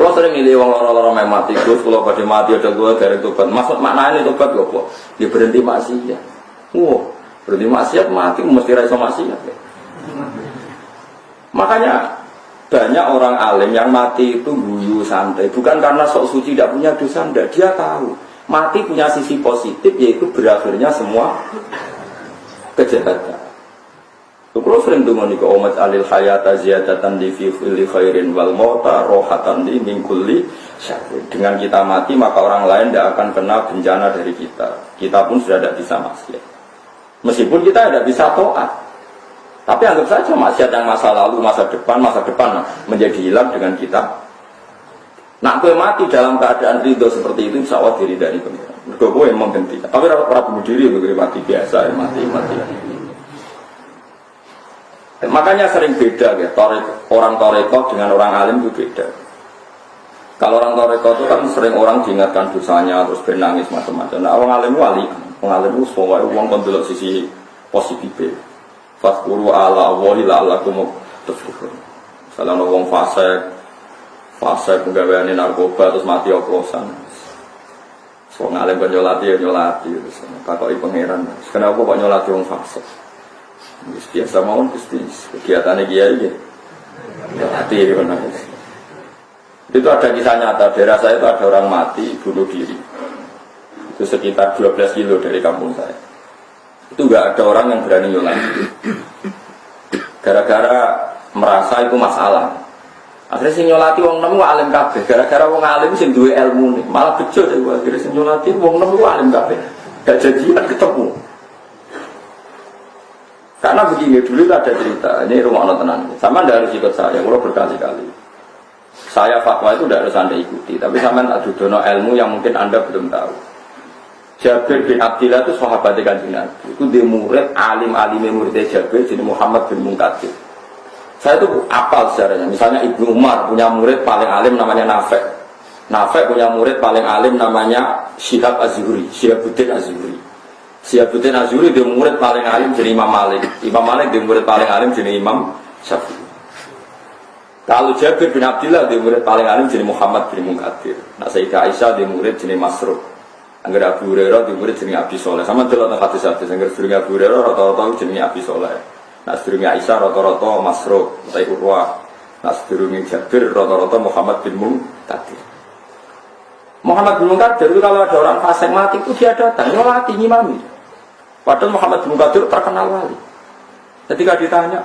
Kalau sering milih wong loro-loro mati, Gus kalau pada mati ada gue dari tobat. Maksud maknanya tobat gue kok? Dia berhenti maksiat. Berhenti maksiat mati mesti raiso maksiat. Makanya banyak orang alim yang mati itu guyu santai, bukan karena sok suci tidak punya dosa, enggak. Dia tahu mati punya sisi positif, yaitu berakhirnya semua kejahatan. Kalau sering dengar nih umat alil hayata ziyadatan di fili khairin wal mauta rohatan di mingkuli syarrin. Dengan kita mati maka orang lain tidak akan kena bencana dari kita. Kita pun sudah tidak bisa maksiat. Meskipun kita tidak bisa taat. Tapi anggap saja maksiat yang masa lalu, masa depan menjadi hilang dengan kita. Nak kue mati dalam keadaan ridho seperti itu, insya Allah diri dari pengiran. Gue yang menghentikan. Tapi orang bunuh diri begitu mati biasa, mati. Makanya sering beda ya, orang toreko dengan orang alim itu beda. Kalau orang toreko itu kan sering orang diingatkan dosanya terus bernangis macam-macam. Nah orang alim wali, orang alim itu semua orang kondelok sisi positif. Fatkuru ala Allahi la'allakum tuflihun. Misalnya orang fase penggaweane narkoba terus mati oplosan. Wong alim kok nyolati terus takoki pangeran. Kenapa kok nyolati wong fase? Biasa mau kegiatannya kiai ya. Hati itu ada kisah nyata. Daerah saya itu ada orang mati bunuh diri. Itu sekitar 12 kilo dari kampung saya. Itu nggak ada orang yang berani nyolati. Gara-gara merasa itu masalah. Akhirnya sing nyolati wong nemu alim kabeh. Gara-gara wong alim sing duwe ilmu nih, malah bejo deh gua. Akhirnya sing nyolati wong nemu alim kabeh. Gak jadian ketemu. Karena begini, dulu itu ada cerita, ini rumah Allah tenang. Sama anda harus ikut saya, kalau berkali-kali. Saya fatwa itu tidak harus anda ikuti, tapi sama tak dudono ilmu yang mungkin anda belum tahu. Jabir bin Abdillah itu sahabat Kanjeng Nabi. Itu dia murid, alim-alimnya muridnya Jabir, jadi Muhammad bin Munkadir. Saya itu apal sejarahnya. Misalnya Ibnu Umar punya murid paling alim namanya Nafek. Nafek punya murid paling alim namanya Syihab Az-Zuhri, Syihabuddin Az-Zuhri. Syihabuddin Az-Zuhri dia murid paling alim jadi Imam Malik. Imam Malik dia murid paling alim jadi Imam Syafi'i. Kalau Jabir bin Abdillah dia murid paling alim jadi Muhammad bin Munkadir. Nah Sayyidah Aisyah dia murid jadi Masruq. Angger Abu Hurairah dia murid jadi Abi Soleh. Sama delok nang hadis-hadis angger sedurunge Abu Hurairah rata-rata jadi Abi Soleh. Nah sedurunge Aisyah rata-rata Masruq utawa Urwah. Nah sedurunge Jabir rata-rata Muhammad bin Munkadir. Muhammad bin Munkadir itu kalau ada orang fasik mati itu dia datang nyolati ngimami. Padahal Muhammad bin Munkadir terkenal wali. Ketika ditanya,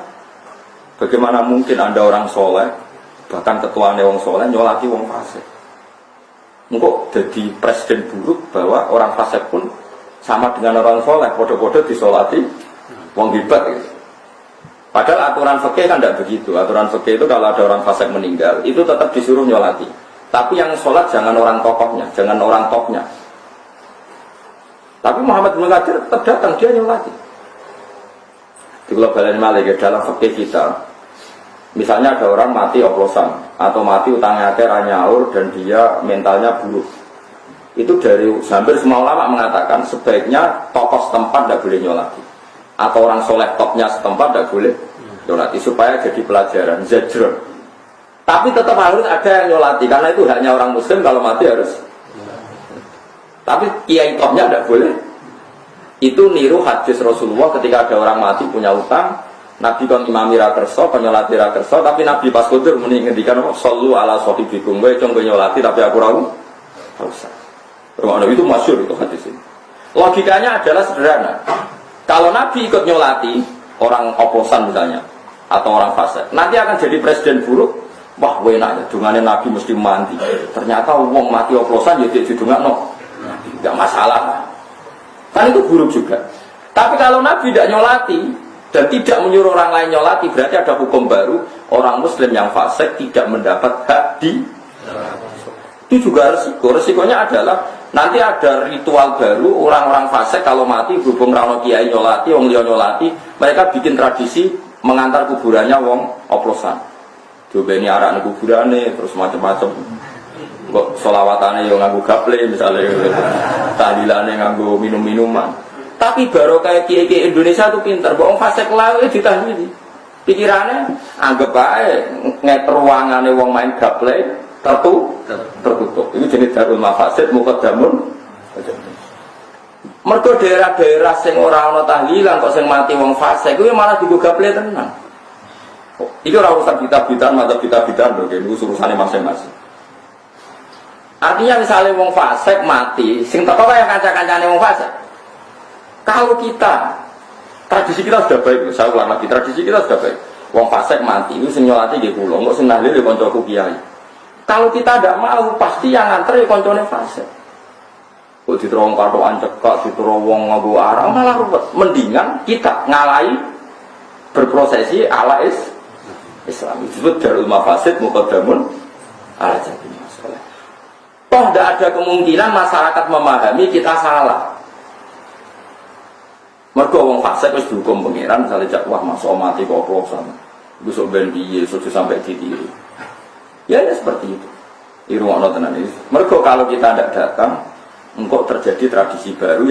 bagaimana mungkin anda orang soleh, bahkan ketuanya orang soleh nyolati orang fasik? Engkau jadi presiden buruk bahwa orang fasik pun sama dengan orang soleh, bodoh-bodoh disolati orang hebat. Gitu. Padahal aturan fikih kan tidak begitu. Aturan fikih itu kalau ada orang fasik meninggal, itu tetap disuruh nyolati. Tapi yang sholat jangan orang tokohnya, jangan orang topnya. Tapi Muhammad bin Munkadir tetap datang, dia nyolati. Di global Malik dalam fikih kita, misalnya ada orang mati oplosan atau mati utangnya akhir nyaur dan dia mentalnya buruk. Itu dari hampir semua ulama mengatakan sebaiknya tokoh setempat tidak boleh nyolati. Atau orang soleh topnya setempat tidak boleh nyolati supaya jadi pelajaran, zajrun. Tapi tetap harus ada yang nyolati karena itu haknya orang muslim kalau mati harus. Tapi kiai topnya tidak boleh. Itu niru hadis Rasulullah ketika ada orang mati punya utang, Nabi kon imami ra kersa, nyolati ra kersa, tapi Nabi pas kudur muni ngendikan sallu ala sahibikum, kowe cung nyolati tapi aku ra usah. Rumah itu masyhur itu hadis ini. Logikanya adalah sederhana. Kalau Nabi ikut nyolati orang oposan misalnya atau orang fasik, nanti akan jadi presiden buruk. Wah, enaknya dungane Nabi mesti mati. Ternyata wong mati oplosan ya didungakno. Enggak masalah. Kan itu buruk juga. Tapi kalau Nabi tidak nyolati dan tidak menyuruh orang lain nyolati, berarti ada hukum baru. Orang muslim yang fasik tidak mendapat hak di. Itu juga resiko. Resikonya adalah nanti ada ritual baru. Orang-orang fasik kalau mati berhubung rano kiai nyolati, wong liya nyolati, mereka bikin tradisi mengantar kuburannya wong oplosan. Dibeni arak ning kuburane terus macam-macam. Kok selawatane yo nganggo gaple misalnya tahlilane nganggo minum-minuman. Tapi barokah kiai-kiai Indonesia itu pinter, wong fasik lawe ditahlili. Pikirane anggap ae nget ruangane wong main gaple tertutup. Ini jenis darul mafasid muqaddamun. Mergo daerah-daerah sing ora ana tahlilan kok sing mati wong fasik kuwi malah digogaple tenan. Iki ora urusan kitab-kitab, madzhab kitab-kitab lho, iki urusane masing-masing. Artinya misalnya wong fasik mati, sing teko kaya kanca-kancane wong fasik. Kalau kita tradisi kita sudah baik, saya ulang lagi, tradisi kita sudah baik. Wong fasik mati, itu sing nyolati nggih kula, kok sing nahlil ya kancaku kiai. Kalau kita tidak mau, pasti yang nganter ya kancane fasik. Kok diterowong katokan cekak, diterowong nganggo arang malah ruwet. Mendingan kita ngalahi berprosesi ala Islam. Itu disebut darul mafasid muqaddamun ala jalbil masalah. Toh tidak ada kemungkinan masyarakat memahami kita salah. Mergo wong fasik wis dihukum pangeran misalnya wah masuk mati kok oplosan. Besok ben piye sudah sampai ditiru. Ya seperti itu. Irungokno tenan iki. Mergo kalau kita tidak datang, engkau terjadi tradisi baru